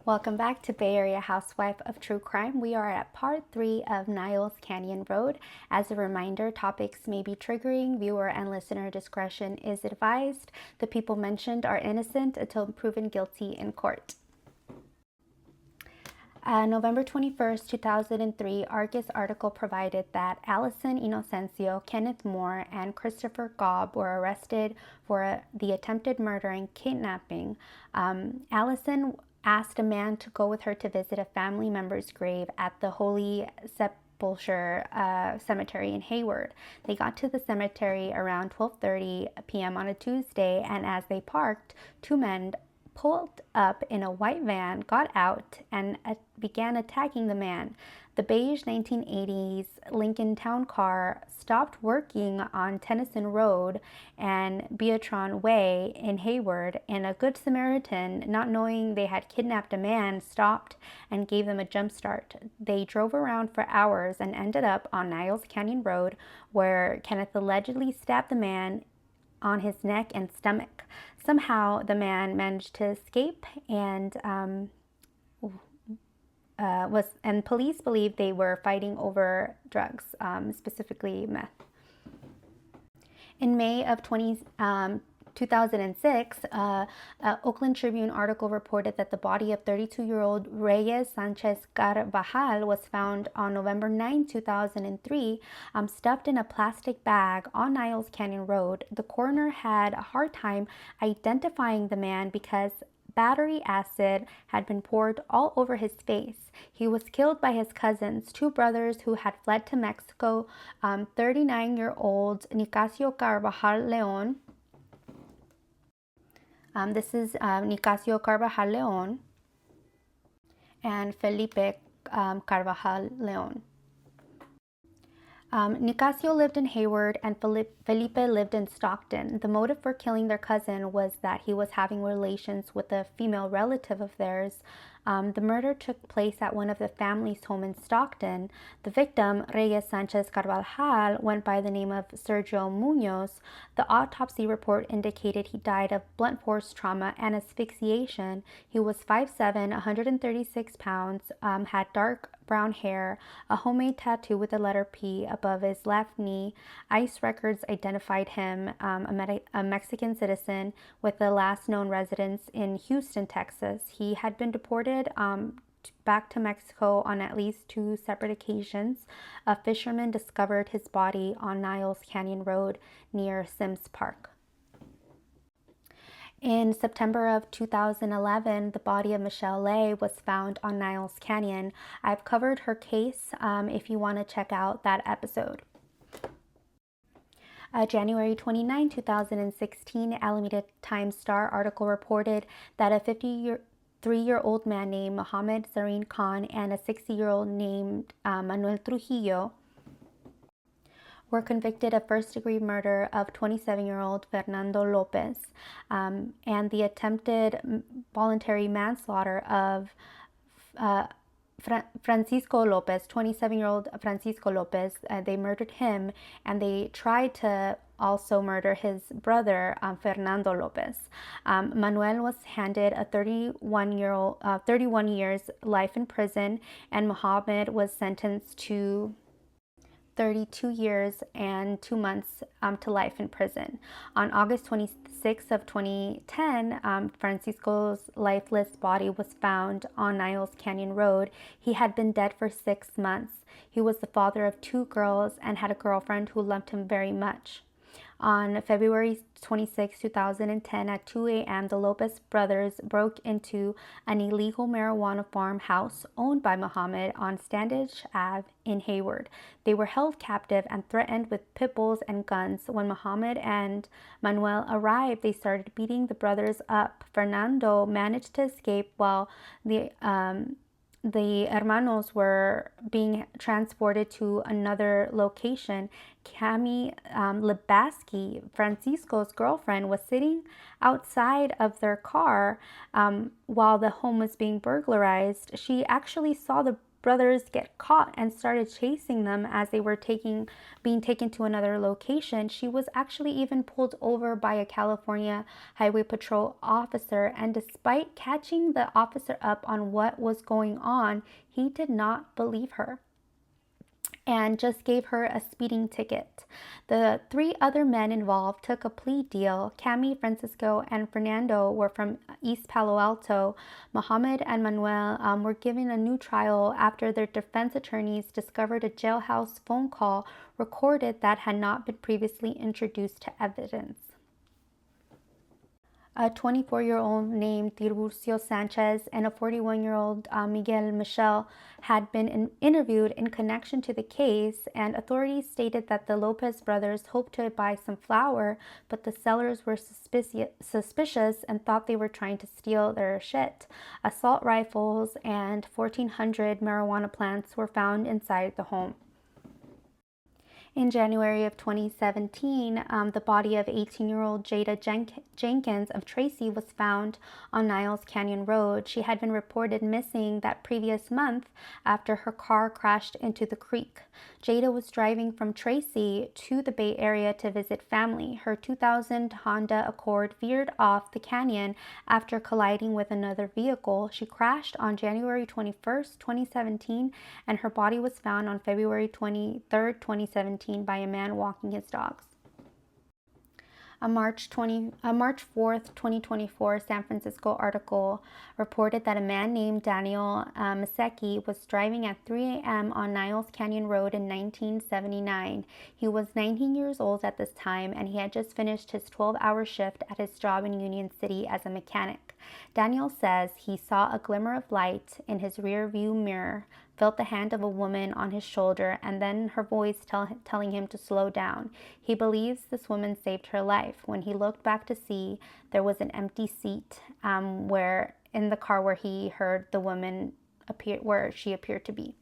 Welcome back to Bay Area Housewife of True Crime. We are at part 3 of Niles Canyon Road. As a reminder, topics may be triggering. Viewer and listener discretion is advised. The people mentioned are innocent until proven guilty in court. November 21st, 2003, Argus article provided that Allison Inocencio, Kenneth Moore, and Christopher Gobb were arrested for the attempted murder and kidnapping. Allison asked a man to go with her to visit a family member's grave at the Holy Sepulchre Cemetery in Hayward. They got to the cemetery around 12:30 p.m. on a Tuesday, and as they parked, two men pulled up in a white van, got out, and began attacking the man. The beige 1980s Lincoln Town Car stopped working on Tennyson Road and Beatron Way in Hayward, and a Good Samaritan, not knowing they had kidnapped a man, stopped and gave them a jump start. They drove around for hours and ended up on Niles Canyon Road, where Kenneth allegedly stabbed the man on his neck and stomach. Somehow the man managed to escape, and police believe they were fighting over drugs, specifically meth. In May of 2006, Oakland Tribune article reported that the body of 32-year-old Reyes Sanchez Carvajal was found on November 9, 2003, stuffed in a plastic bag on Niles Canyon Road. The coroner had a hard time identifying the man because battery acid had been poured all over his face. He was killed by his cousins, two brothers who had fled to Mexico, 39-year-old Nicasio Carvajal Leon. This is Nicasio Carvajal Leon and Felipe Carvajal Leon. Nicasio lived in Hayward and Felipe lived in Stockton. The motive for killing their cousin was that he was having relations with a female relative of theirs. The murder took place at one of the family's home in Stockton. The victim, Reyes Sanchez Carvajal, went by the name of Sergio Munoz. The autopsy report indicated he died of blunt force trauma and asphyxiation. He was 5'7", 136 pounds, had dark brown hair, a homemade tattoo with the letter P above his left knee. ICE records identified him a Mexican citizen with the last known residence in Houston, Texas. He had been deported back to Mexico on at least 2 separate occasions. A fisherman discovered his body on Niles Canyon Road near Sims Park. In September of 2011, the body of Michelle Lay was found on Niles Canyon. I've covered her case if you want to check out that episode. January 29, 2016, Alameda Times-Star article reported that a 53-year-old man named Mohammed Zareen Khan and a 60-year-old named Manuel Trujillo were convicted of first-degree murder of 27-year-old Fernando Lopez and the attempted voluntary manslaughter of Francisco Lopez, 27-year-old Francisco Lopez. They murdered him, and they tried to also murder his brother, Fernando Lopez. Manuel was handed a 31 years life in prison, and Mohammed was sentenced to 32 years and 2 months to life in prison. On August 26th of 2010, Francisco's lifeless body was found on Niles Canyon Road. He had been dead for 6 months. He was the father of 2 girls and had a girlfriend who loved him very much. On February 26, 2010, at 2 a.m., the Lopez brothers broke into an illegal marijuana farmhouse owned by Mohammed on Standish Ave in Hayward. They were held captive and threatened with pit bulls and guns. When Mohammed and Manuel arrived, they started beating the brothers up. Fernando managed to escape while the hermanos were being transported to another location. Cami Libaski, Francisco's girlfriend, was sitting outside of their car while the home was being burglarized. She actually saw the brothers get caught and started chasing them as they were being taken to another location. She was actually even pulled over by a California Highway Patrol officer, and despite catching the officer up on what was going on, he did not believe her and just gave her a speeding ticket. The three other men involved took a plea deal. Cami, Francisco, and Fernando were from East Palo Alto. Mohammed and Manuel were given a new trial after their defense attorneys discovered a jailhouse phone call recorded that had not been previously introduced to evidence. A 24-year-old named Tiburcio Sanchez and a 41-year-old Miguel Michel had been interviewed in connection to the case, and authorities stated that the Lopez brothers hoped to buy some flour, but the sellers were suspicious and thought they were trying to steal their shit. Assault rifles and 1,400 marijuana plants were found inside the home. In January of 2017, the body of 18-year-old Jada Jenkins of Tracy was found on Niles Canyon Road. She had been reported missing that previous month after her car crashed into the creek. Jada was driving from Tracy to the Bay Area to visit family. Her 2000 Honda Accord veered off the canyon after colliding with another vehicle. She crashed on January 21st, 2017, and her body was found on February 23rd, 2017 by a man walking his dogs. A March 4th, 2024 San Francisco article reported that a man named Daniel Masecki was driving at 3 a.m. on Niles Canyon Road in 1979. He was 19 years old at this time, and he had just finished his 12-hour shift at his job in Union City as a mechanic. Daniel says he saw a glimmer of light in his rear view mirror, felt the hand of a woman on his shoulder, and then her voice telling him to slow down. He believes this woman saved her life. When he looked back to see, there was an empty seat where in the car where he heard the woman where she appeared to be.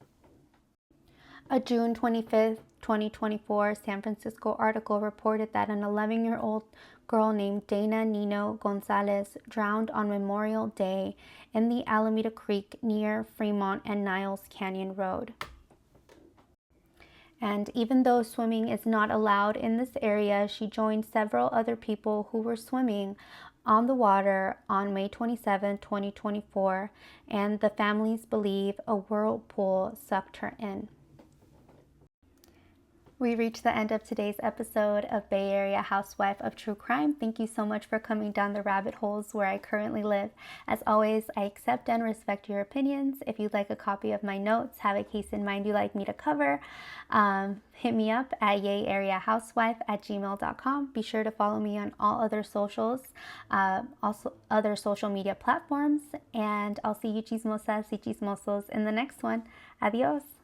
A June 25th, 2024 San Francisco article reported that an 11-year-old girl named Dana Nino Gonzalez drowned on Memorial Day in the Alameda Creek near Fremont and Niles Canyon Road. And even though swimming is not allowed in this area, she joined several other people who were swimming on the water on May 27, 2024, and the families believe a whirlpool sucked her in. We reached the end of today's episode of Bay Area Housewife of True Crime. Thank you so much for coming down the rabbit holes where I currently live. As always, I accept and respect your opinions. If you'd like a copy of my notes, have a case in mind you'd like me to cover, hit me up at yayareahousewife@gmail.com. Be sure to follow me on all other socials, also other social media platforms, and I'll see you chismosas y chismosos in the next one. Adios.